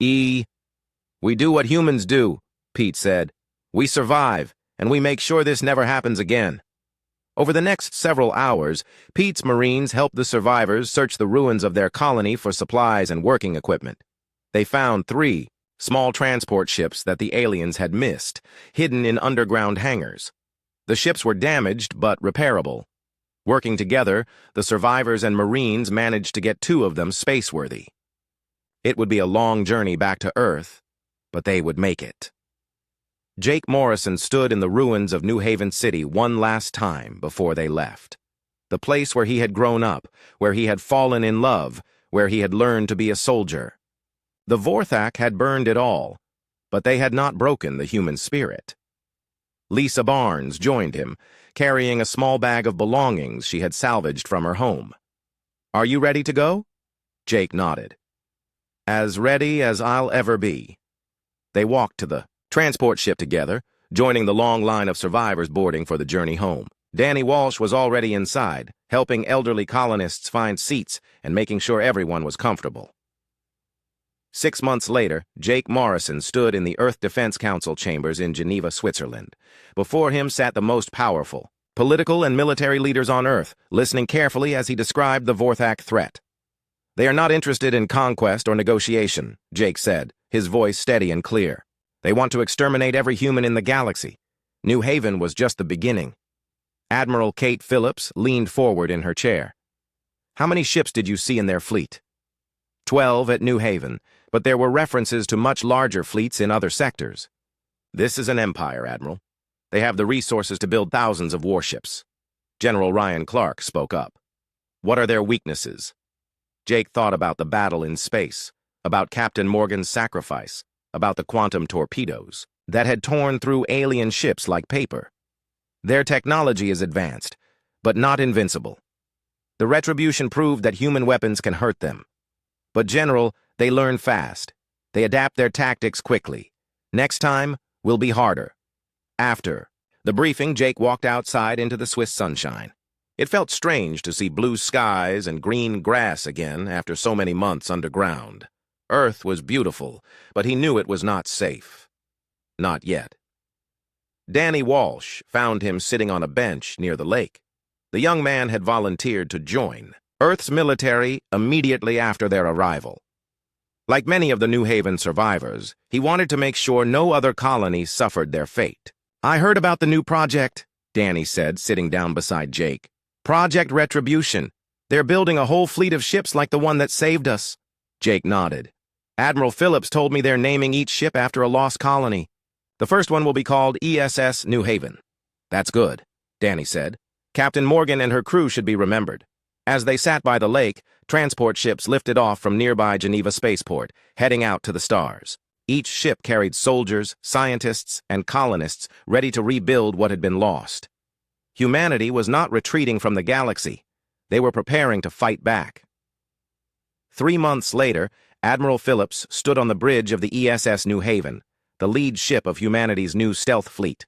We do what humans do, Pete said. We survive, and we make sure this never happens again. Over the next several hours, Pete's Marines helped the survivors search the ruins of their colony for supplies and working equipment. They found 3 small transport ships that the aliens had missed, hidden in underground hangars. The ships were damaged but repairable. Working together, the survivors and Marines managed to get 2 of them spaceworthy. It would be a long journey back to Earth, but they would make it. Jake Morrison stood in the ruins of New Haven City one last time before they left. The place where he had grown up, where he had fallen in love, where he had learned to be a soldier. The Vorthak had burned it all, but they had not broken the human spirit. Lisa Barnes joined him, carrying a small bag of belongings she had salvaged from her home. "Are you ready to go?" Jake nodded. "As ready as I'll ever be." They walked to the transport ship together, joining the long line of survivors boarding for the journey home. Danny Walsh was already inside, helping elderly colonists find seats and making sure everyone was comfortable. 6 months later, Jake Morrison stood in the Earth Defense Council chambers in Geneva, Switzerland. Before him sat the most powerful political and military leaders on Earth, listening carefully as he described the Vorthak threat. "They are not interested in conquest or negotiation," Jake said, his voice steady and clear. "They want to exterminate every human in the galaxy. New Haven was just the beginning." Admiral Kate Phillips leaned forward in her chair. "How many ships did you see in their fleet?" 12 at New Haven, but there were references to much larger fleets in other sectors. "This is an empire, Admiral. They have the resources to build thousands of warships." General Ryan Clark spoke up. "What are their weaknesses?" Jake thought about the battle in space, about Captain Morgan's sacrifice, about the quantum torpedoes that had torn through alien ships like paper. Their technology is advanced, but not invincible. The Retribution proved that human weapons can hurt them. But General, they learn fast. They adapt their tactics quickly. Next time will be harder. After the briefing, Jake walked outside into the Swiss sunshine. It felt strange to see blue skies and green grass again after so many months underground. Earth was beautiful, but he knew it was not safe. Not yet. Danny Walsh found him sitting on a bench near the lake. The young man had volunteered to join Earth's military immediately after their arrival. Like many of the New Haven survivors, he wanted to make sure no other colony suffered their fate. "I heard about the new project," Danny said, sitting down beside Jake. "Project Retribution. They're building a whole fleet of ships like the one that saved us." Jake nodded. "Admiral Phillips told me they're naming each ship after a lost colony. The first one will be called ESS New Haven." "That's good," Danny said. "Captain Morgan and her crew should be remembered." As they sat by the lake, transport ships lifted off from nearby Geneva Spaceport, heading out to the stars. Each ship carried soldiers, scientists, and colonists ready to rebuild what had been lost. Humanity was not retreating from the galaxy. They were preparing to fight back. 3 months later, Admiral Phillips stood on the bridge of the ESS New Haven, the lead ship of humanity's new stealth fleet.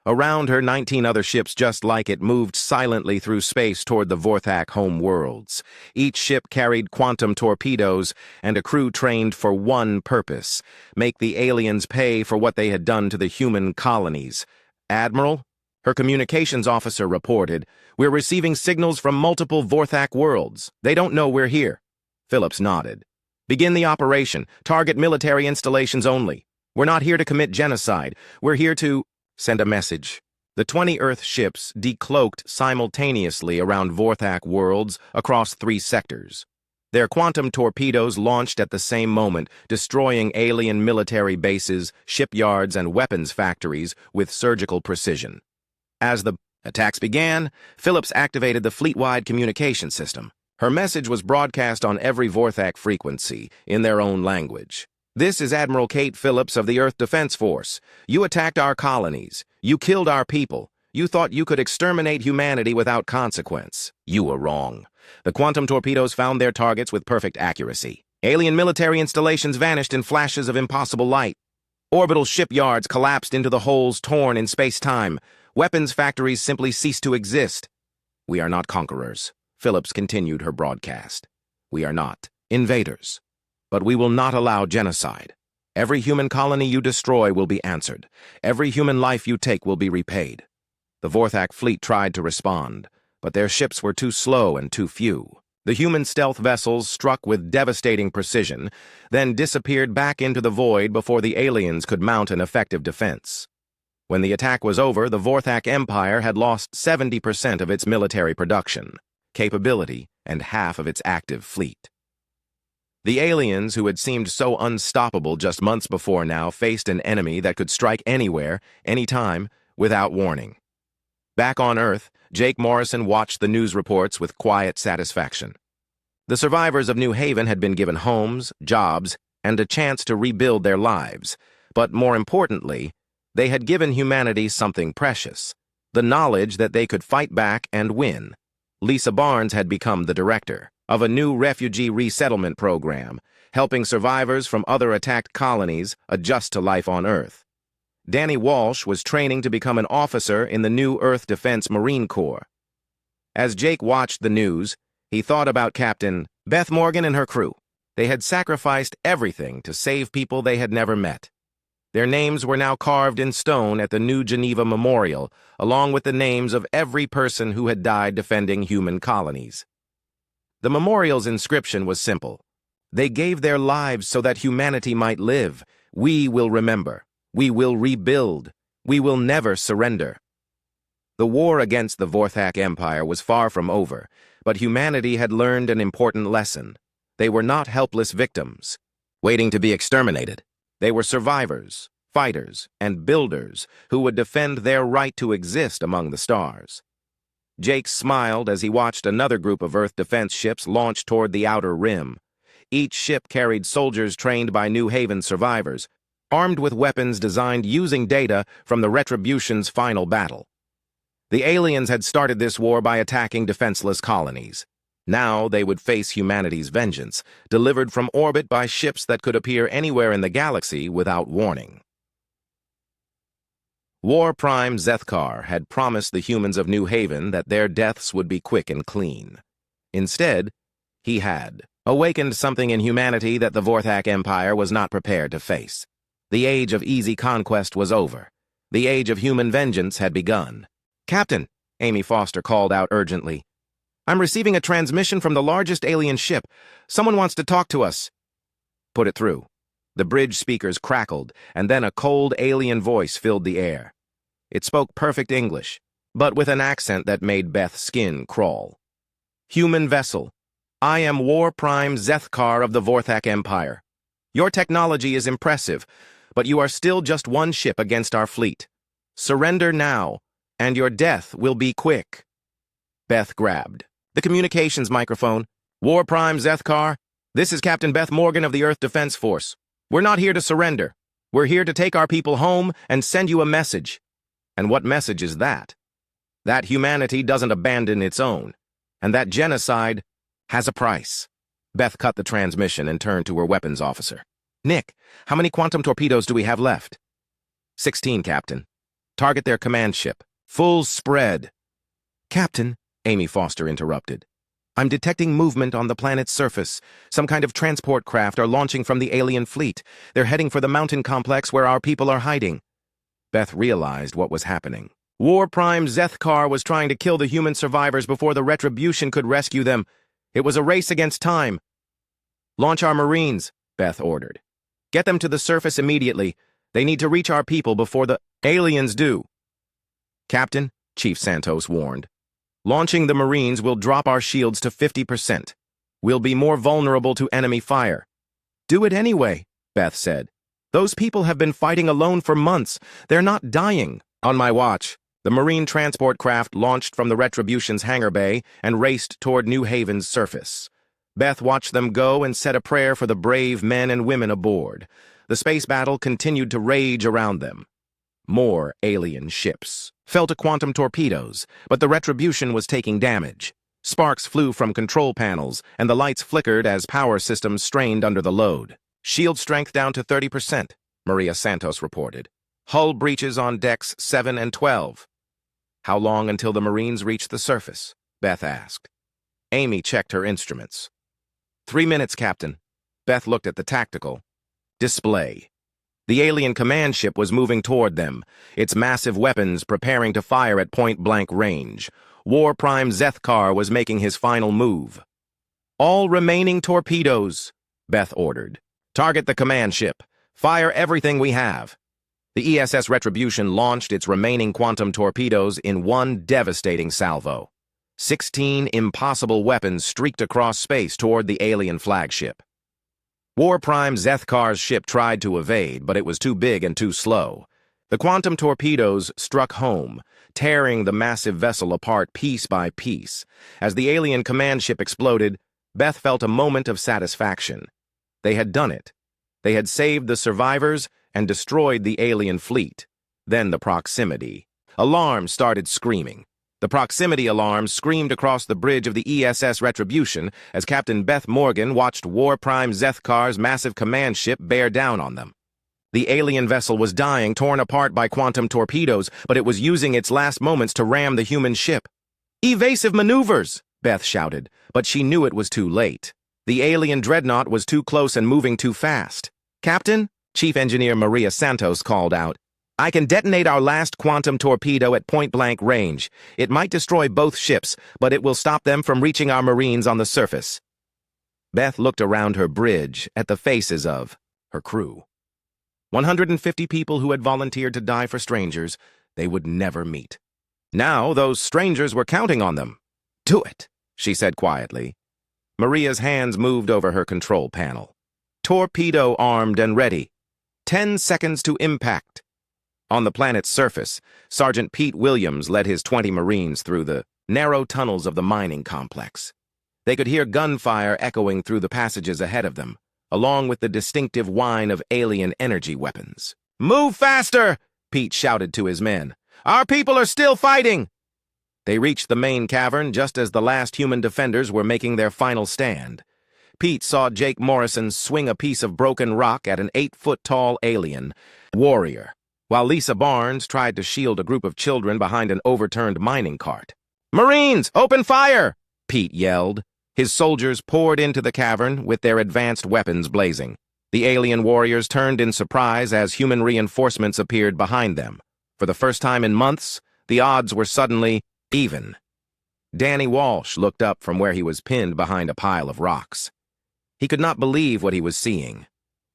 Around her, 19 other ships just like it moved silently through space toward the Vorthak home worlds. Each ship carried quantum torpedoes and a crew trained for one purpose: make the aliens pay for what they had done to the human colonies. "Admiral," her communications officer reported, "we're receiving signals from multiple Vorthak worlds. They don't know we're here." Phillips nodded. "Begin the operation. Target military installations only. We're not here to commit genocide. We're here to send a message." The 20 Earth ships decloaked simultaneously around Vorthak worlds across 3 sectors. Their quantum torpedoes launched at the same moment, destroying alien military bases, shipyards, and weapons factories with surgical precision. As the attacks began, Phillips activated the fleet-wide communication system. Her message was broadcast on every Vorthak frequency, in their own language. "This is Admiral Kate Phillips of the Earth Defense Force. You attacked our colonies. You killed our people. You thought you could exterminate humanity without consequence. You were wrong. The quantum torpedoes found their targets with perfect accuracy. Alien military installations vanished in flashes of impossible light. Orbital shipyards collapsed into the holes torn in space-time. Weapons factories simply ceased to exist. We are not conquerors." Phillips continued her broadcast. "We are not invaders. But we will not allow genocide. Every human colony you destroy will be answered. Every human life you take will be repaid. The Vorthak fleet tried to respond, but their ships were too slow and too few. The human stealth vessels struck with devastating precision, then disappeared back into the void before the aliens could mount an effective defense. When the attack was over, the Vorthak Empire had lost 70% of its military production, capability, and half of its active fleet. The aliens, who had seemed so unstoppable just months before now, faced an enemy that could strike anywhere, anytime, without warning. Back on Earth, Jake Morrison watched the news reports with quiet satisfaction. The survivors of New Haven had been given homes, jobs, and a chance to rebuild their lives. But more importantly, they had given humanity something precious, the knowledge that they could fight back and win. Lisa Barnes had become the director of a new refugee resettlement program, helping survivors from other attacked colonies adjust to life on Earth. Danny Walsh was training to become an officer in the new Earth Defense Marine Corps. As Jake watched the news, he thought about Captain Beth Morgan and her crew. They had sacrificed everything to save people they had never met. Their names were now carved in stone at the New Geneva Memorial, along with the names of every person who had died defending human colonies. The memorial's inscription was simple. They gave their lives so that humanity might live. We will remember. We will rebuild. We will never surrender. The war against the Vorthak Empire was far from over, but humanity had learned an important lesson. They were not helpless victims, waiting to be exterminated. They were survivors, fighters, and builders who would defend their right to exist among the stars. Jake smiled as he watched another group of Earth defense ships launch toward the outer rim. Each ship carried soldiers trained by New Haven survivors, armed with weapons designed using data from the Retribution's final battle. The aliens had started this war by attacking defenseless colonies. Now they would face humanity's vengeance, delivered from orbit by ships that could appear anywhere in the galaxy without warning. War Prime Zethkar had promised the humans of New Haven that their deaths would be quick and clean. Instead, he had awakened something in humanity that the Vorthak Empire was not prepared to face. The age of easy conquest was over. The age of human vengeance had begun. "Captain," Amy Foster called out urgently, "I'm receiving a transmission from the largest alien ship. Someone wants to talk to us." "Put it through." The bridge speakers crackled, and then a cold alien voice filled the air. It spoke perfect English, but with an accent that made Beth's skin crawl. "Human vessel, I am War Prime Zethkar of the Vorthak Empire. Your technology is impressive, but you are still just one ship against our fleet. Surrender now, and your death will be quick." Beth grabbed the communications microphone. "War Prime Zethkar, this is Captain Beth Morgan of the Earth Defense Force. We're not here to surrender. We're here to take our people home and send you a message." "And what message is that?" "That humanity doesn't abandon its own, and that genocide has a price." Beth cut the transmission and turned to her weapons officer. "Nick, how many quantum torpedoes do we have left?" 16, Captain. Target their command ship. Full spread." "Captain," Amy Foster interrupted, "I'm detecting movement on the planet's surface. Some kind of transport craft are launching from the alien fleet. They're heading for the mountain complex where our people are hiding." Beth realized what was happening. War Prime Zethkar was trying to kill the human survivors before the Retribution could rescue them. It was a race against time. "Launch our Marines," Beth ordered. "Get them to the surface immediately. They need to reach our people before the aliens do." "Captain," Chief Santos warned, "launching the Marines will drop our shields to 50%. We'll be more vulnerable to enemy fire." "Do it anyway," Beth said. "Those people have been fighting alone for months. They're not dying." On my watch, the Marine transport craft launched from the Retribution's hangar bay and raced toward New Haven's surface. Beth watched them go and said a prayer for the brave men and women aboard. The space battle continued to rage around them. More alien ships fell to quantum torpedoes, but the Retribution was taking damage. Sparks flew from control panels, and the lights flickered as power systems strained under the load. "Shield strength down to 30%, Maria Santos reported. "Hull breaches on decks 7 and 12. "How long until the Marines reach the surface?" Beth asked. Amy checked her instruments. 3 minutes, Captain. Beth looked at the tactical display. The alien command ship was moving toward them, its massive weapons preparing to fire at point-blank range. War Prime Zethkar was making his final move. "All remaining torpedoes," Beth ordered. "Target the command ship. Fire everything we have." The ESS Retribution launched its remaining quantum torpedoes in one devastating salvo. 16 impossible weapons streaked across space toward the alien flagship. War Prime Zethkar's ship tried to evade, but it was too big and too slow. The quantum torpedoes struck home, tearing the massive vessel apart piece by piece. As the alien command ship exploded, Beth felt a moment of satisfaction. They had done it. They had saved the survivors and destroyed the alien fleet. Then the proximity. Alarms started screaming. The proximity alarms screamed across the bridge of the ESS Retribution as Captain Beth Morgan watched War Prime Zethkar's massive command ship bear down on them. The alien vessel was dying, torn apart by quantum torpedoes, but it was using its last moments to ram the human ship. "Evasive maneuvers!" Beth shouted, but she knew it was too late. The alien dreadnought was too close and moving too fast. "Captain," Chief Engineer Maria Santos called out, "I can detonate our last quantum torpedo at point-blank range. It might destroy both ships, but it will stop them from reaching our Marines on the surface." Beth looked around her bridge at the faces of her crew. 150 people who had volunteered to die for strangers they would never meet. Now those strangers were counting on them. "Do it," she said quietly. Maria's hands moved over her control panel. "Torpedo armed and ready. 10 seconds to impact." On the planet's surface, Sergeant Pete Williams led his 20 Marines through the narrow tunnels of the mining complex. They could hear gunfire echoing through the passages ahead of them, along with the distinctive whine of alien energy weapons. "Move faster!" Pete shouted to his men. "Our people are still fighting!" They reached the main cavern just as the last human defenders were making their final stand. Pete saw Jake Morrison swing a piece of broken rock at an 8-foot-tall alien warrior, while Lisa Barnes tried to shield a group of children behind an overturned mining cart. "Marines, open fire!" Pete yelled. His soldiers poured into the cavern with their advanced weapons blazing. The alien warriors turned in surprise as human reinforcements appeared behind them. For the first time in months, the odds were suddenly even. Danny Walsh looked up from where he was pinned behind a pile of rocks. He could not believe what he was seeing.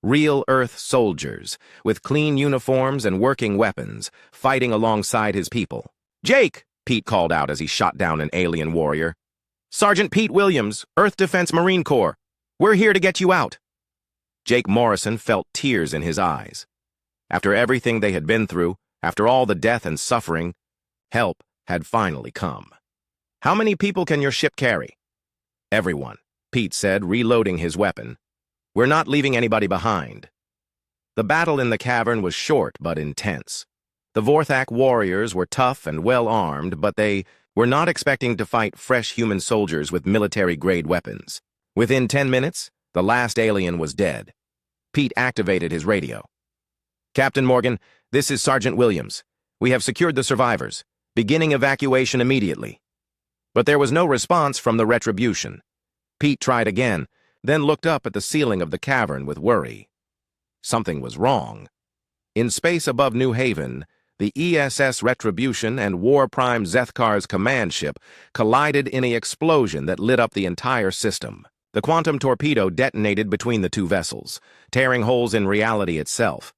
Real Earth soldiers, with clean uniforms and working weapons, fighting alongside his people. "Jake!" Pete called out as he shot down an alien warrior. "Sergeant Pete Williams, Earth Defense Marine Corps. We're here to get you out." Jake Morrison felt tears in his eyes. After everything they had been through, after all the death and suffering, help had finally come. "How many people can your ship carry?" "Everyone," Pete said, reloading his weapon. "We're not leaving anybody behind." The battle in the cavern was short but intense. The Vorthak warriors were tough and well-armed, but they were not expecting to fight fresh human soldiers with military-grade weapons. Within 10 minutes, the last alien was dead. Pete activated his radio. "Captain Morgan, this is Sergeant Williams. We have secured the survivors. Beginning evacuation immediately." But there was no response from the Retribution. Pete tried again, then looked up at the ceiling of the cavern with worry. Something was wrong. In space above New Haven, the ESS Retribution and War Prime Zethkar's command ship collided in an explosion that lit up the entire system. The quantum torpedo detonated between the two vessels, tearing holes in reality itself.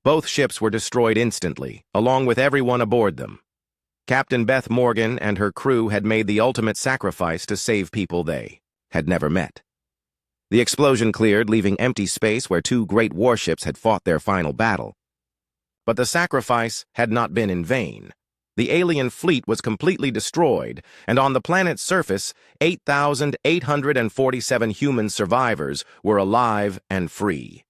Both ships were destroyed instantly, along with everyone aboard them. Captain Beth Morgan and her crew had made the ultimate sacrifice to save people they had never met. The explosion cleared, leaving empty space where two great warships had fought their final battle. But the sacrifice had not been in vain. The alien fleet was completely destroyed, and on the planet's surface, 8,847 human survivors were alive and free.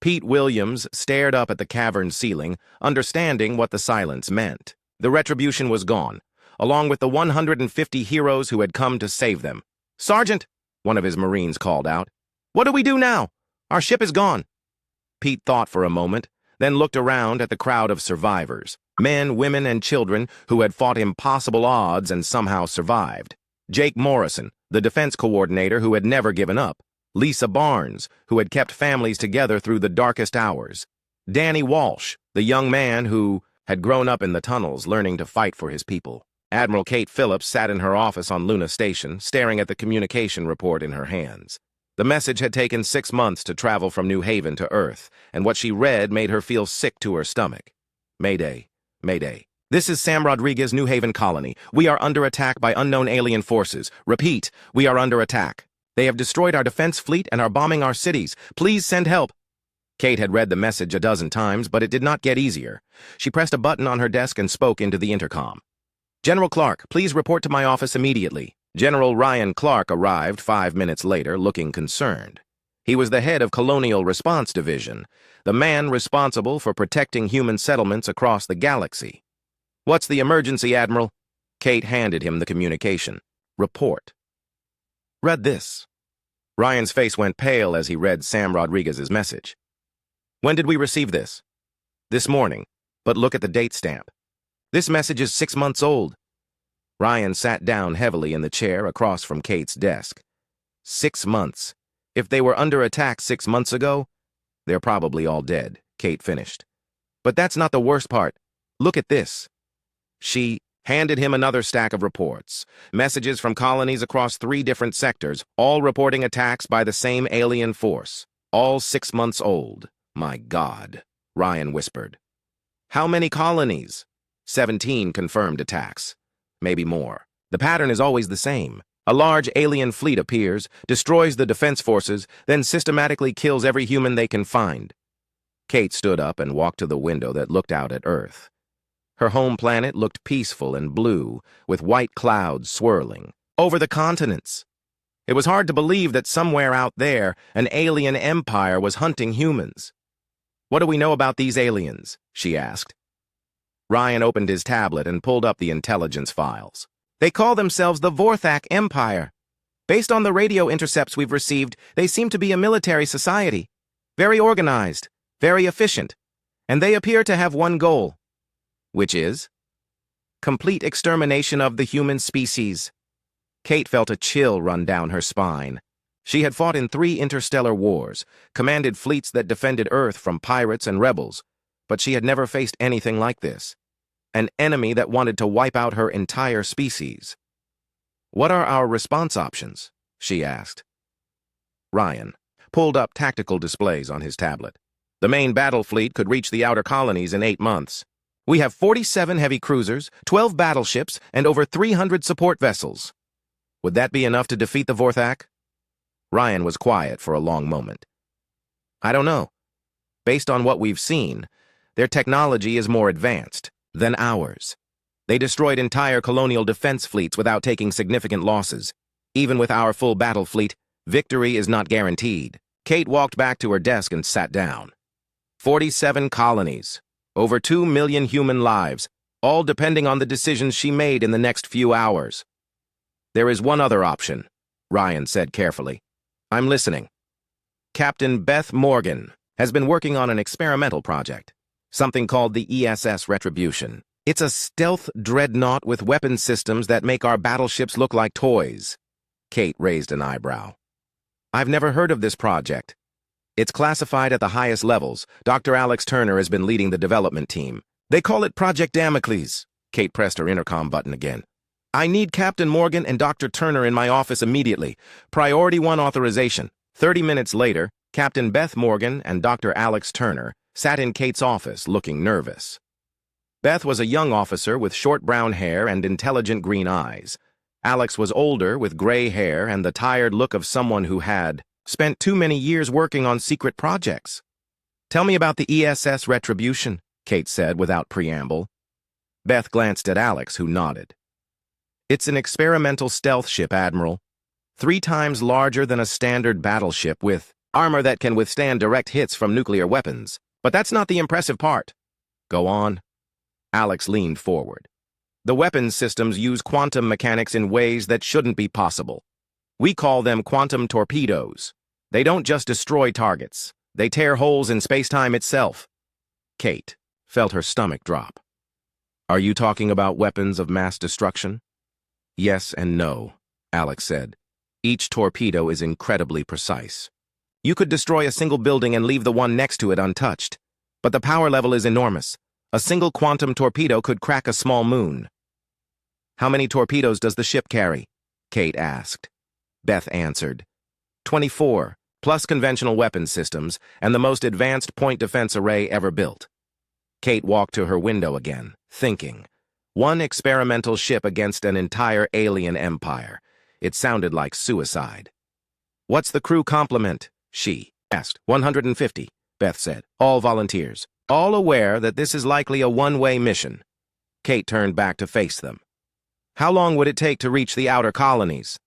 Pete Williams stared up at the cavern ceiling, understanding what the silence meant. The Retribution was gone, along with the 150 heroes who had come to save them. "Sergeant," one of his Marines called out, "what do we do now? Our ship is gone." Pete thought for a moment, then looked around at the crowd of survivors, men, women, and children who had fought impossible odds and somehow survived. Jake Morrison, the defense coordinator who had never given up, Lisa Barnes, who had kept families together through the darkest hours, Danny Walsh, the young man who had grown up in the tunnels learning to fight for his people. Admiral Kate Phillips sat in her office on Luna Station, staring at the communication report in her hands. The message had taken 6 months to travel from New Haven to Earth, and what she read made her feel sick to her stomach. Mayday, Mayday. This is Sam Rodriguez, New Haven Colony. We are under attack by unknown alien forces. Repeat, we are under attack. They have destroyed our defense fleet and are bombing our cities. Please send help. Kate had read the message a dozen times, but it did not get easier. She pressed a button on her desk and spoke into the intercom. General Clark, please report to my office immediately. General Ryan Clark arrived 5 minutes later, looking concerned. He was the head of Colonial Response Division, the man responsible for protecting human settlements across the galaxy. What's the emergency, Admiral? Kate handed him the communication. Report. Read this. Ryan's face went pale as he read Sam Rodriguez's message. When did we receive this? This morning, but look at the date stamp. This message is 6 months old. Ryan sat down heavily in the chair across from Kate's desk. 6 months. If they were under attack 6 months ago, they're probably all dead, Kate finished. But that's not the worst part. Look at this. She handed him another stack of reports. Messages from colonies across 3 different sectors, all reporting attacks by the same alien force. All 6 months old. My God, Ryan whispered. How many colonies? 17 confirmed attacks. Maybe more. The pattern is always the same. A large alien fleet appears, destroys the defense forces, then systematically kills every human they can find. Kate stood up and walked to the window that looked out at Earth. Her home planet looked peaceful and blue, with white clouds swirling over the continents. It was hard to believe that somewhere out there, an alien empire was hunting humans. What do we know about these aliens? She asked. Ryan opened his tablet and pulled up the intelligence files. They call themselves the Vorthak Empire. Based on the radio intercepts we've received, they seem to be a military society. Very organized, very efficient, and they appear to have one goal. Which is? Complete extermination of the human species. Kate felt a chill run down her spine. She had fought in 3 interstellar wars, commanded fleets that defended Earth from pirates and rebels, but she had never faced anything like this. An enemy that wanted to wipe out her entire species. What are our response options? She asked. Ryan pulled up tactical displays on his tablet. The main battle fleet could reach the outer colonies in 8 months. We have 47 heavy cruisers, 12 battleships, and over 300 support vessels. Would that be enough to defeat the Vorthak? Ryan was quiet for a long moment. I don't know. Based on what we've seen, their technology is more advanced than ours. They destroyed entire colonial defense fleets without taking significant losses. Even with our full battle fleet, victory is not guaranteed. Kate walked back to her desk and sat down. 47 colonies, over 2 million human lives, all depending on the decisions she made in the next few hours. There is one other option, Ryan said carefully. I'm listening. Captain Beth Morgan has been working on an experimental project. Something called the ESS Retribution. It's a stealth dreadnought with weapon systems that make our battleships look like toys. Kate raised an eyebrow. I've never heard of this project. It's classified at the highest levels. Dr. Alex Turner has been leading the development team. They call it Project Damocles. Kate pressed her intercom button again. I need Captain Morgan and Dr. Turner in my office immediately. Priority 1 authorization. 30 minutes later, Captain Beth Morgan and Dr. Alex Turner sat in Kate's office, looking nervous. Beth was a young officer with short brown hair and intelligent green eyes. Alex was older, with gray hair and the tired look of someone who had spent too many years working on secret projects. Tell me about the ESS Retribution, Kate said without preamble. Beth glanced at Alex, who nodded. It's an experimental stealth ship, Admiral. 3 times larger than a standard battleship with armor that can withstand direct hits from nuclear weapons. But that's not the impressive part. Go on. Alex leaned forward. The weapons systems use quantum mechanics in ways that shouldn't be possible. We call them quantum torpedoes. They don't just destroy targets. They tear holes in space-time itself. Kate felt her stomach drop. Are you talking about weapons of mass destruction? Yes and no, Alex said. Each torpedo is incredibly precise. You could destroy a single building and leave the one next to it untouched. But the power level is enormous. A single quantum torpedo could crack a small moon. How many torpedoes does the ship carry? Kate asked. Beth answered. 24, plus conventional weapons systems, and the most advanced point defense array ever built. Kate walked to her window again, thinking. One experimental ship against an entire alien empire. It sounded like suicide. What's the crew complement? She asked. 150, Beth said. All volunteers. All aware that this is likely a one-way mission. Kate turned back to face them. How long would it take to reach the outer colonies?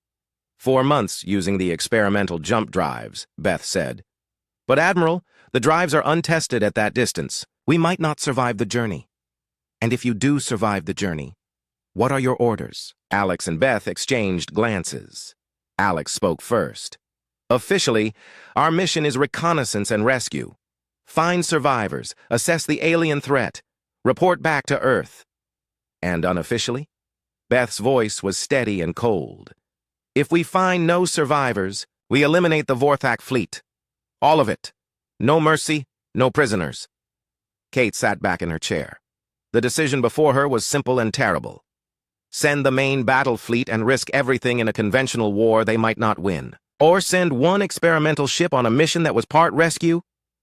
4 months using the experimental jump drives, Beth said. But Admiral, the drives are untested at that distance. We might not survive the journey. And if you do survive the journey, what are your orders? Alex and Beth exchanged glances. Alex spoke first. Officially, our mission is reconnaissance and rescue. Find survivors, assess the alien threat, report back to Earth. And unofficially? Beth's voice was steady and cold. If we find no survivors, we eliminate the Vorthak fleet. All of it. No mercy, no prisoners. Kate sat back in her chair. The decision before her was simple and terrible. Send the main battle fleet and risk everything in a conventional war they might not win. Or send one experimental ship on a mission that was part rescue,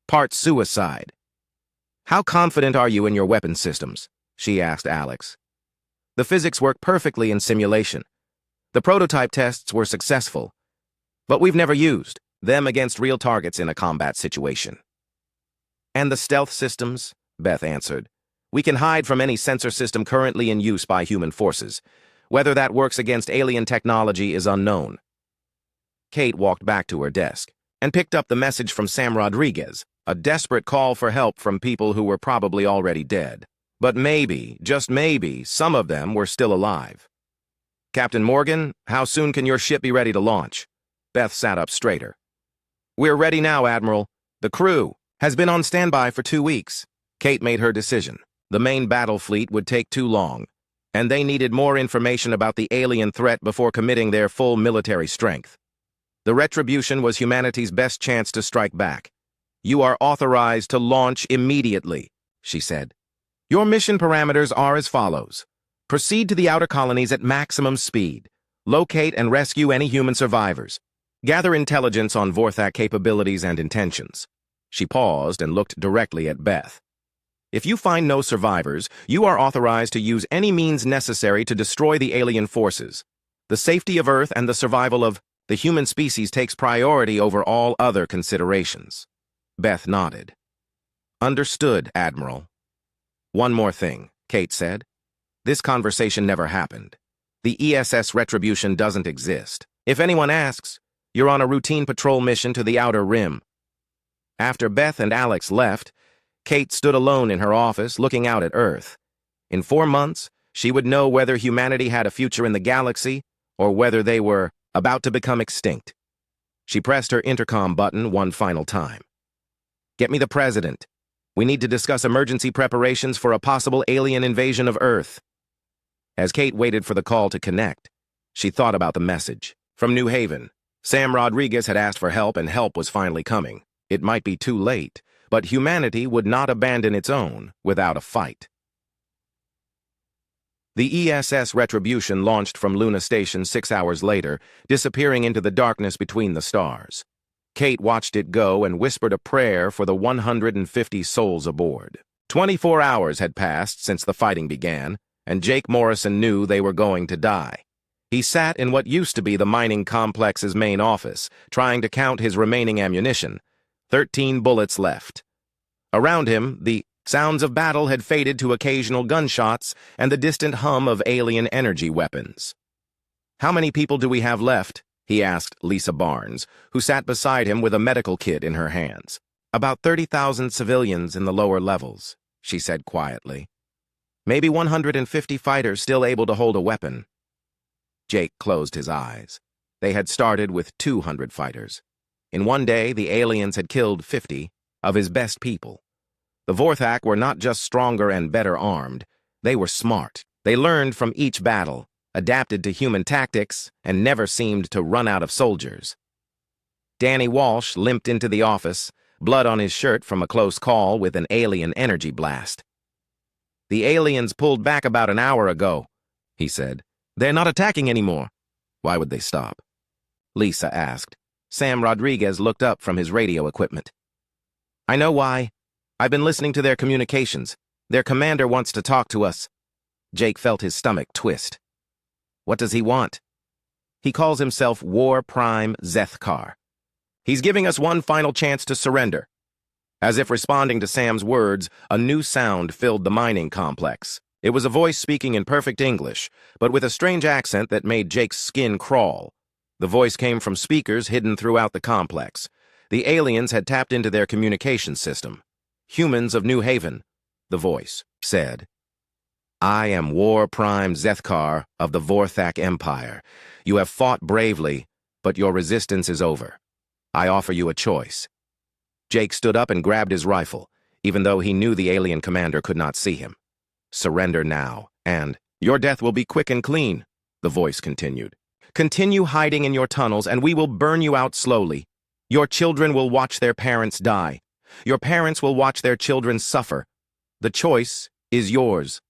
part suicide. How confident are you in your weapon systems? She asked Alex. The physics work perfectly in simulation. The prototype tests were successful, but we've never used them against real targets in a combat situation. And the stealth systems? Beth answered. We can hide from any sensor system currently in use by human forces. Whether that works against alien technology is unknown. Kate walked back to her desk and picked up the message from Sam Rodriguez, a desperate call for help from people who were probably already dead. But maybe, just maybe, some of them were still alive. Captain Morgan, how soon can your ship be ready to launch? Beth sat up straighter. We're ready now, Admiral. The crew has been on standby for 2 weeks. Kate made her decision. The main battle fleet would take too long, and they needed more information about the alien threat before committing their full military strength. The retribution was humanity's best chance to strike back. You are authorized to launch immediately, she said. Your mission parameters are as follows. Proceed to the outer colonies at maximum speed. Locate and rescue any human survivors. Gather intelligence on Vorthak capabilities and intentions. She paused and looked directly at Beth. If you find no survivors, you are authorized to use any means necessary to destroy the alien forces. The safety of Earth and the survival of the human species takes priority over all other considerations. Beth nodded. Understood, Admiral. One more thing, Kate said. This conversation never happened. The ESS Retribution doesn't exist. If anyone asks, you're on a routine patrol mission to the Outer Rim. After Beth and Alex left, Kate stood alone in her office looking out at Earth. In 4 months, she would know whether humanity had a future in the galaxy or whether they were about to become extinct. She pressed her intercom button one final time. Get me the President. We need to discuss emergency preparations for a possible alien invasion of Earth. As Kate waited for the call to connect, she thought about the message. From New Haven, Sam Rodriguez had asked for help and help was finally coming. It might be too late, but humanity would not abandon its own without a fight. The ESS Retribution launched from Luna Station 6 hours later, disappearing into the darkness between the stars. Kate watched it go and whispered a prayer for the 150 souls aboard. 24 hours had passed since the fighting began, and Jake Morrison knew they were going to die. He sat in what used to be the mining complex's main office, trying to count his remaining ammunition. 13 bullets left. Around him, the sounds of battle had faded to occasional gunshots and the distant hum of alien energy weapons. How many people do we have left? He asked Lisa Barnes, who sat beside him with a medical kit in her hands. About 30,000 civilians in the lower levels, she said quietly. Maybe 150 fighters still able to hold a weapon. Jake closed his eyes. They had started with 200 fighters. In one day, the aliens had killed 50 of his best people. The Vorthak were not just stronger and better armed. They were smart. They learned from each battle, adapted to human tactics, and never seemed to run out of soldiers. Danny Walsh limped into the office, blood on his shirt from a close call with an alien energy blast. "The aliens pulled back about an hour ago," he said. "They're not attacking anymore." "Why would they stop?" Lisa asked. Sam Rodriguez looked up from his radio equipment. "I know why. I've been listening to their communications. Their commander wants to talk to us." Jake felt his stomach twist. "What does he want?" "He calls himself War Prime Zethkar. He's giving us one final chance to surrender." As if responding to Sam's words, a new sound filled the mining complex. It was a voice speaking in perfect English, but with a strange accent that made Jake's skin crawl. The voice came from speakers hidden throughout the complex. The aliens had tapped into their communication system. "Humans of New Haven," the voice said. "I am War Prime Zethkar of the Vorthak Empire. You have fought bravely, but your resistance is over. I offer you a choice." Jake stood up and grabbed his rifle, even though he knew the alien commander could not see him. "Surrender now, and your death will be quick and clean," the voice continued. "Continue hiding in your tunnels, and we will burn you out slowly. Your children will watch their parents die. Your parents will watch their children suffer. The choice is yours."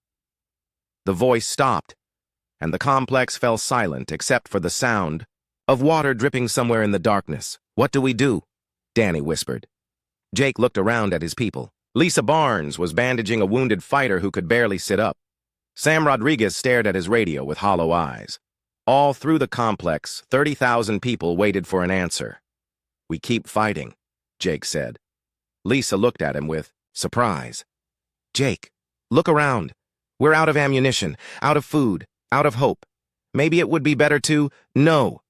The voice stopped, and the complex fell silent except for the sound of water dripping somewhere in the darkness. "What do we do?" Danny whispered. Jake looked around at his people. Lisa Barnes was bandaging a wounded fighter who could barely sit up. Sam Rodriguez stared at his radio with hollow eyes. All through the complex, 30,000 people waited for an answer. "We keep fighting," Jake said. Lisa looked at him with surprise. "Jake, look around. We're out of ammunition, out of food, out of hope. Maybe it would be better to—" "No."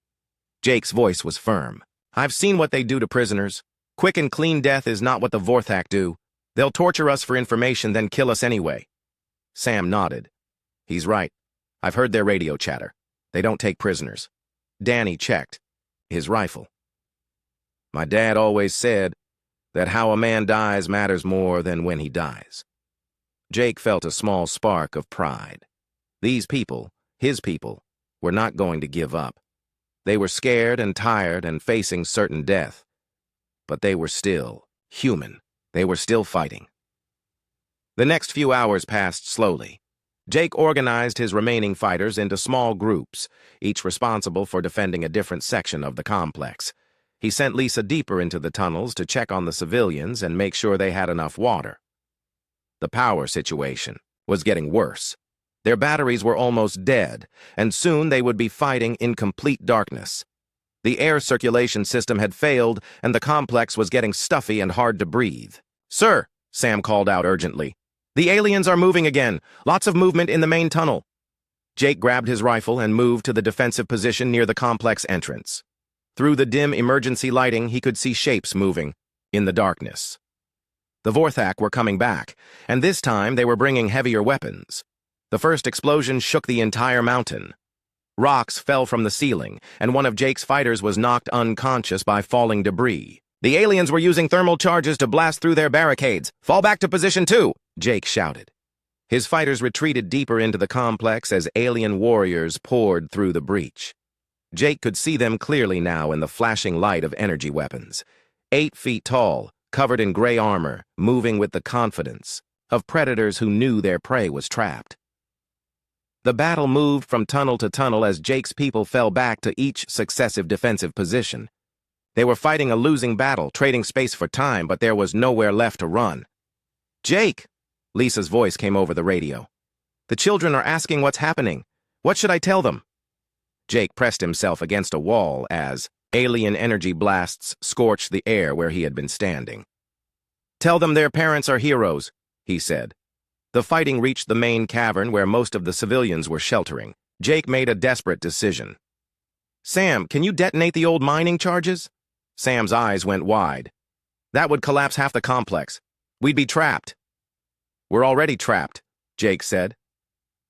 Jake's voice was firm. "I've seen what they do to prisoners. Quick and clean death is not what the Vorthak do. They'll torture us for information, then kill us anyway." Sam nodded. "He's right. I've heard their radio chatter. They don't take prisoners." Danny checked his rifle. "My dad always said that how a man dies matters more than when he dies." Jake felt a small spark of pride. These people, his people, were not going to give up. They were scared and tired and facing certain death. But they were still human. They were still fighting. The next few hours passed slowly. Jake organized his remaining fighters into small groups, each responsible for defending a different section of the complex. He sent Lisa deeper into the tunnels to check on the civilians and make sure they had enough water. The power situation was getting worse. Their batteries were almost dead, and soon they would be fighting in complete darkness. The air circulation system had failed, and the complex was getting stuffy and hard to breathe. "Sir," Sam called out urgently, "the aliens are moving again. Lots of movement in the main tunnel." Jake grabbed his rifle and moved to the defensive position near the complex entrance. Through the dim emergency lighting, he could see shapes moving in the darkness. The Vorthak were coming back, and this time they were bringing heavier weapons. The first explosion shook the entire mountain. Rocks fell from the ceiling, and one of Jake's fighters was knocked unconscious by falling debris. "The aliens were using thermal charges to blast through their barricades. Fall back to position 2, Jake shouted. His fighters retreated deeper into the complex as alien warriors poured through the breach. Jake could see them clearly now in the flashing light of energy weapons. 8 feet tall, covered in gray armor, moving with the confidence of predators who knew their prey was trapped. The battle moved from tunnel to tunnel as Jake's people fell back to each successive defensive position. They were fighting a losing battle, trading space for time, but there was nowhere left to run. "Jake!" Lisa's voice came over the radio. "The children are asking what's happening. What should I tell them?" Jake pressed himself against a wall as alien energy blasts scorched the air where he had been standing. "Tell them their parents are heroes," he said. The fighting reached the main cavern where most of the civilians were sheltering. Jake made a desperate decision. "Sam, can you detonate the old mining charges?" Sam's eyes went wide. "That would collapse half the complex. We'd be trapped." "We're already trapped," Jake said.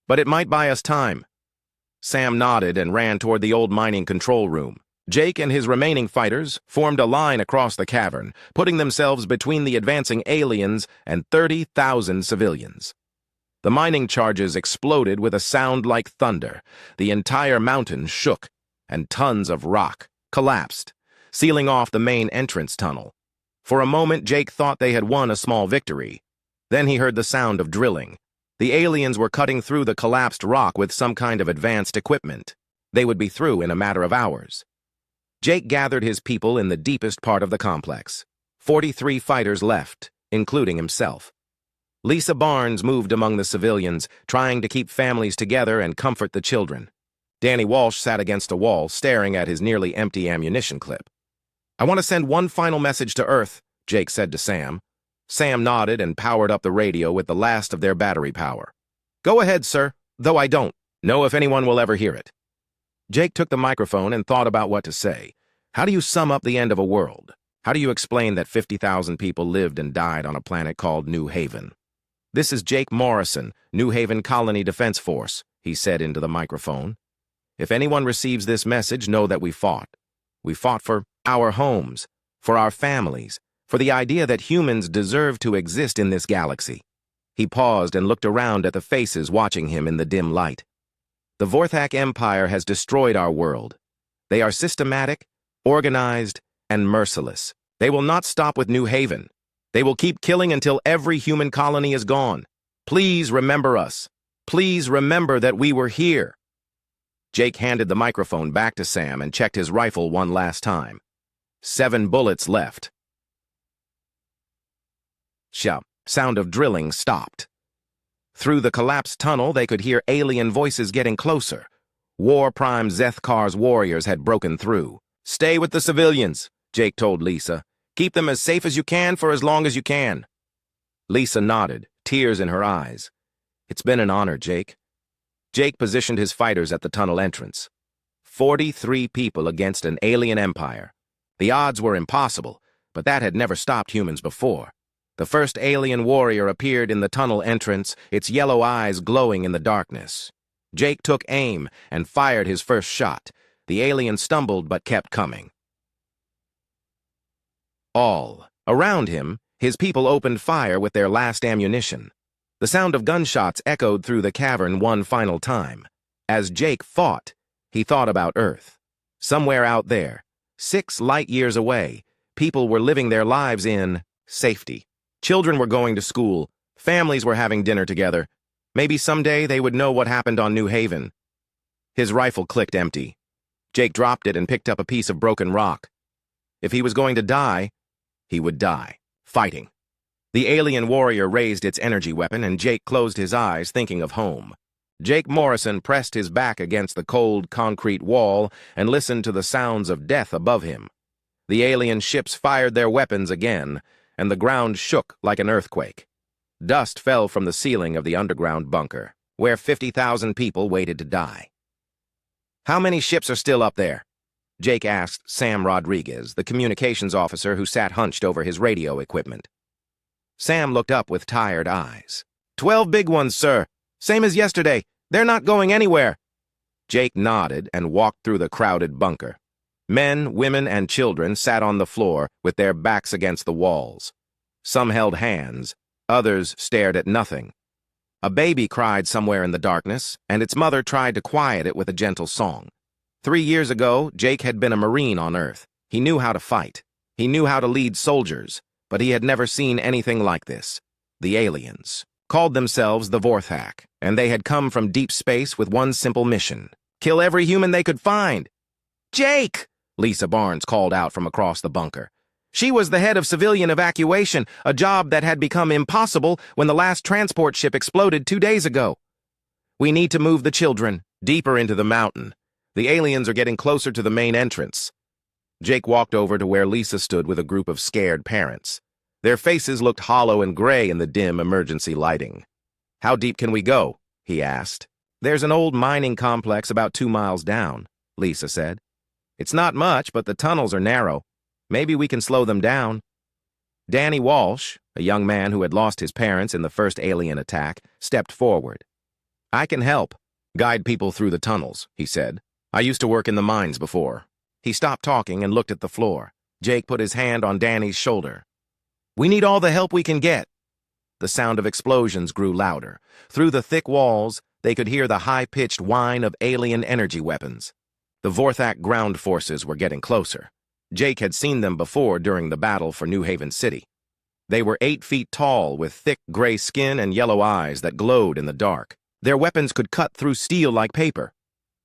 "But it might buy us time." Sam nodded and ran toward the old mining control room. Jake and his remaining fighters formed a line across the cavern, putting themselves between the advancing aliens and 30,000 civilians. The mining charges exploded with a sound like thunder. The entire mountain shook, and tons of rock collapsed, sealing off the main entrance tunnel. For a moment, Jake thought they had won a small victory. Then he heard the sound of drilling. The aliens were cutting through the collapsed rock with some kind of advanced equipment. They would be through in a matter of hours. Jake gathered his people in the deepest part of the complex. 43 fighters left, including himself. Lisa Barnes moved among the civilians, trying to keep families together and comfort the children. Danny Walsh sat against a wall, staring at his nearly empty ammunition clip. "I want to send one final message to Earth," Jake said to Sam. Sam nodded and powered up the radio with the last of their battery power. "Go ahead, sir, though I don't know if anyone will ever hear it." Jake took the microphone and thought about what to say. How do you sum up the end of a world? How do you explain that 50,000 people lived and died on a planet called New Haven? "This is Jake Morrison, New Haven Colony Defense Force," he said into the microphone. "If anyone receives this message, know that we fought. We fought for our homes, for our families, for the idea that humans deserve to exist in this galaxy." He paused and looked around at the faces watching him in the dim light. "The Vorthak Empire has destroyed our world. They are systematic, organized, and merciless. They will not stop with New Haven. They will keep killing until every human colony is gone. Please remember us. Please remember that we were here." Jake handed the microphone back to Sam and checked his rifle one last time. 7 bullets left. Sound of drilling stopped. Through the collapsed tunnel, they could hear alien voices getting closer. War-primed Zethkar's warriors had broken through. "Stay with the civilians," Jake told Lisa. "Keep them as safe as you can for as long as you can." Lisa nodded, tears in her eyes. "It's been an honor, Jake." Jake positioned his fighters at the tunnel entrance. 43 people against an alien empire. The odds were impossible, but that had never stopped humans before. The first alien warrior appeared in the tunnel entrance, its yellow eyes glowing in the darkness. Jake took aim and fired his first shot. The alien stumbled but kept coming. All around him, his people opened fire with their last ammunition. The sound of gunshots echoed through the cavern one final time. As Jake fought, he thought about Earth. Somewhere out there, 6 light years away, people were living their lives in safety. Children were going to school, families were having dinner together. Maybe someday they would know what happened on New Haven. His rifle clicked empty. Jake dropped it and picked up a piece of broken rock. If he was going to die, he would die, fighting. The alien warrior raised its energy weapon, and Jake closed his eyes, thinking of home. Jake Morrison pressed his back against the cold concrete wall and listened to the sounds of death above him. The alien ships fired their weapons again, and the ground shook like an earthquake. Dust fell from the ceiling of the underground bunker, where 50,000 people waited to die. "How many ships are still up there?" Jake asked Sam Rodriguez, the communications officer who sat hunched over his radio equipment. Sam looked up with tired eyes. 12 big ones, sir. Same as yesterday. They're not going anywhere." Jake nodded and walked through the crowded bunker. Men, women, and children sat on the floor with their backs against the walls. Some held hands, others stared at nothing. A baby cried somewhere in the darkness, and its mother tried to quiet it with a gentle song. 3 years ago, Jake had been a Marine on Earth. He knew how to fight. He knew how to lead soldiers, but he had never seen anything like this. The aliens called themselves the Vorthak, and they had come from deep space with one simple mission: kill every human they could find. "Jake!" Lisa Barnes called out from across the bunker. She was the head of civilian evacuation, a job that had become impossible when the last transport ship exploded 2 days ago. "We need to move the children deeper into the mountain. The aliens are getting closer to the main entrance." Jake walked over to where Lisa stood with a group of scared parents. Their faces looked hollow and gray in the dim emergency lighting. "How deep can we go?" he asked. "There's an old mining complex about 2 miles down," Lisa said. "It's not much, but the tunnels are narrow. Maybe we can slow them down." Danny Walsh, a young man who had lost his parents in the first alien attack, stepped forward. "I can help guide people through the tunnels," he said. "I used to work in the mines before." He stopped talking and looked at the floor. Jake put his hand on Danny's shoulder. "We need all the help we can get." the sound of explosions grew louder. Through the thick walls, they could hear the high-pitched whine of alien energy weapons. The Vorthak ground forces were getting closer. Jake had seen them before during the battle for New Haven City. They were 8 feet tall, with thick gray skin and yellow eyes that glowed in the dark. Their weapons could cut through steel like paper.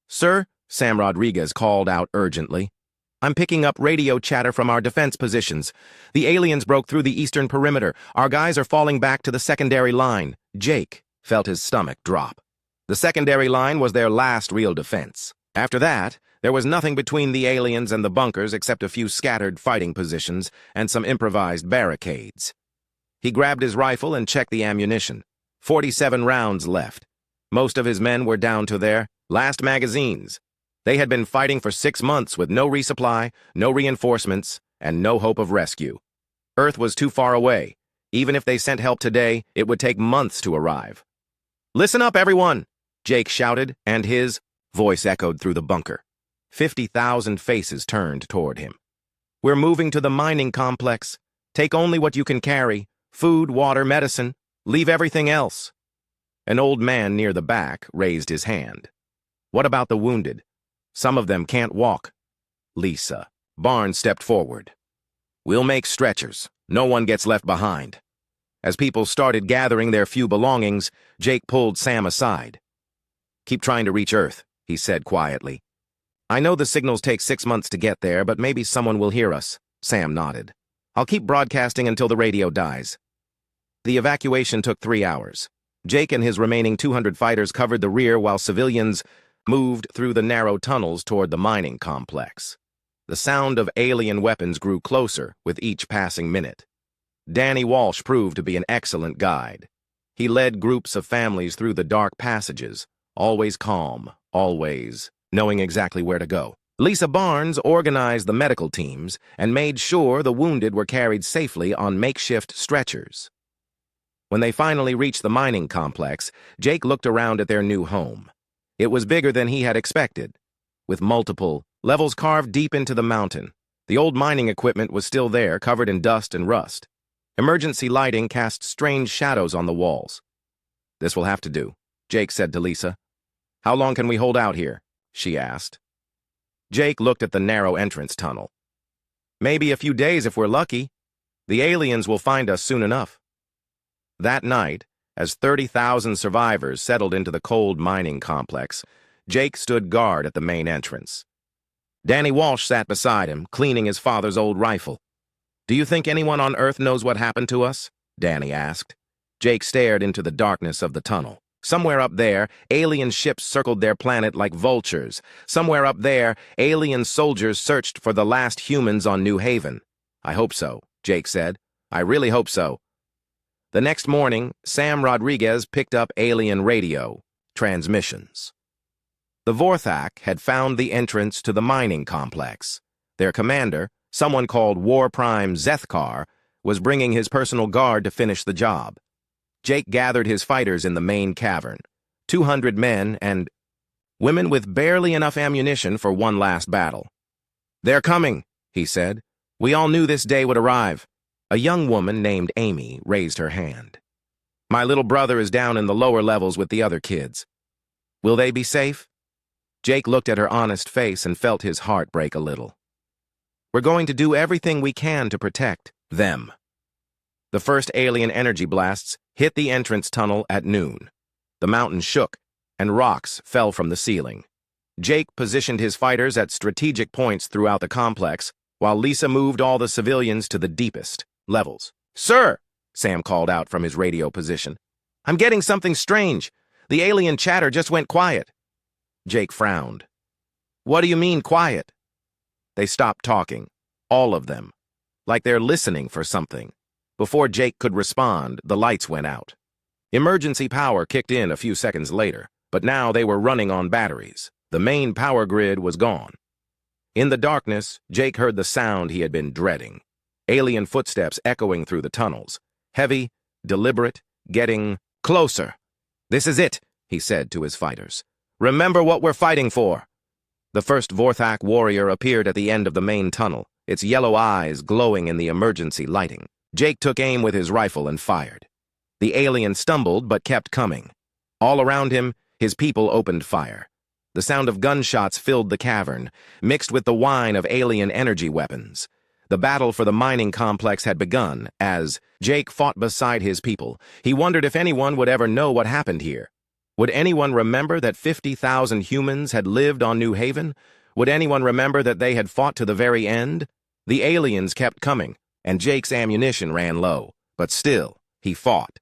"Sir," Sam Rodriguez called out urgently, "I'm picking up radio chatter from our defense positions. The aliens broke through the eastern perimeter. Our guys are falling back to the secondary line." Jake felt his stomach drop. The secondary line was their last real defense. After that, there was nothing between the aliens and the bunkers except a few scattered fighting positions and some improvised barricades. He grabbed his rifle and checked the ammunition. 47 rounds left. Most of his men were down to their last magazines. They had been fighting for 6 months with no resupply, no reinforcements, and no hope of rescue. Earth was too far away. Even if they sent help today, it would take months to arrive. "Listen up, everyone!" Jake shouted, and his voice echoed through the bunker. 50,000 faces turned toward him. "We're moving to the mining complex. Take only what you can carry. Food, water, medicine. Leave everything else." An old man near the back raised his hand. "What about the wounded? Some of them can't walk." Lisa. Barnes stepped forward. "We'll make stretchers. No one gets left behind." As people started gathering their few belongings, Jake pulled Sam aside. "Keep trying to reach Earth," he said quietly. "I know the signals take 6 months to get there, but maybe someone will hear us." Sam nodded. "I'll keep broadcasting until the radio dies." The evacuation took 3 hours. Jake and his remaining 200 fighters covered the rear while civilians moved through the narrow tunnels toward the mining complex. The sound of alien weapons grew closer with each passing minute. Danny Walsh proved to be an excellent guide. He led groups of families through the dark passages, always calm, always knowing exactly where to go. Lisa Barnes organized the medical teams and made sure the wounded were carried safely on makeshift stretchers. When they finally reached the mining complex, Jake looked around at their new home. It was bigger than he had expected, with multiple levels carved deep into the mountain. The old mining equipment was still there, covered in dust and rust. Emergency lighting cast strange shadows on the walls. "This will have to do," Jake said to Lisa. "How long can we hold out here?" she asked. Jake looked at the narrow entrance tunnel. "Maybe a few days if we're lucky. The aliens will find us soon enough." That night, as 30,000 survivors settled into the cold mining complex, Jake stood guard at the main entrance. Danny Walsh sat beside him, cleaning his father's old rifle. "Do you think anyone on Earth knows what happened to us?" Danny asked. Jake stared into the darkness of the tunnel. Somewhere up there, alien ships circled their planet like vultures. Somewhere up there, alien soldiers searched for the last humans on New Haven. "I hope so," Jake said. "I really hope so." The next morning, Sam Rodriguez picked up alien radio transmissions. The Vorthak had found the entrance to the mining complex. Their commander, someone called War Prime Zethkar, was bringing his personal guard to finish the job. Jake gathered his fighters in the main cavern, 200 men and women with barely enough ammunition for one last battle. "They're coming," he said. "We all knew this day would arrive." A young woman named Amy raised her hand. "My little brother is down in the lower levels with the other kids. Will they be safe?" Jake looked at her honest face and felt his heart break a little. "We're going to do everything we can to protect them." The first alien energy blasts hit the entrance tunnel at noon. The mountain shook, and rocks fell from the ceiling. Jake positioned his fighters at strategic points throughout the complex, while Lisa moved all the civilians to the deepest levels. "Sir," Sam called out from his radio position, "I'm getting something strange. The alien chatter just went quiet." Jake frowned. "What do you mean, quiet?" They stopped talking, all of them, like they're listening for something. Before Jake could respond, the lights went out. Emergency power kicked in a few seconds later, but now they were running on batteries. The main power grid was gone. In the darkness, Jake heard the sound he had been dreading. Alien footsteps echoing through the tunnels. Heavy, deliberate, getting closer. "This is it," he said to his fighters. "Remember what we're fighting for." The first Vorthak warrior appeared at the end of the main tunnel, its yellow eyes glowing in the emergency lighting. Jake took aim with his rifle and fired. The alien stumbled but kept coming. All around him, his people opened fire. The sound of gunshots filled the cavern, mixed with the whine of alien energy weapons. The battle for the mining complex had begun as Jake fought beside his people. He wondered if anyone would ever know what happened here. Would anyone remember that 50,000 humans had lived on New Haven? Would anyone remember that they had fought to the very end? The aliens kept coming, and Jake's ammunition ran low, but still, he fought.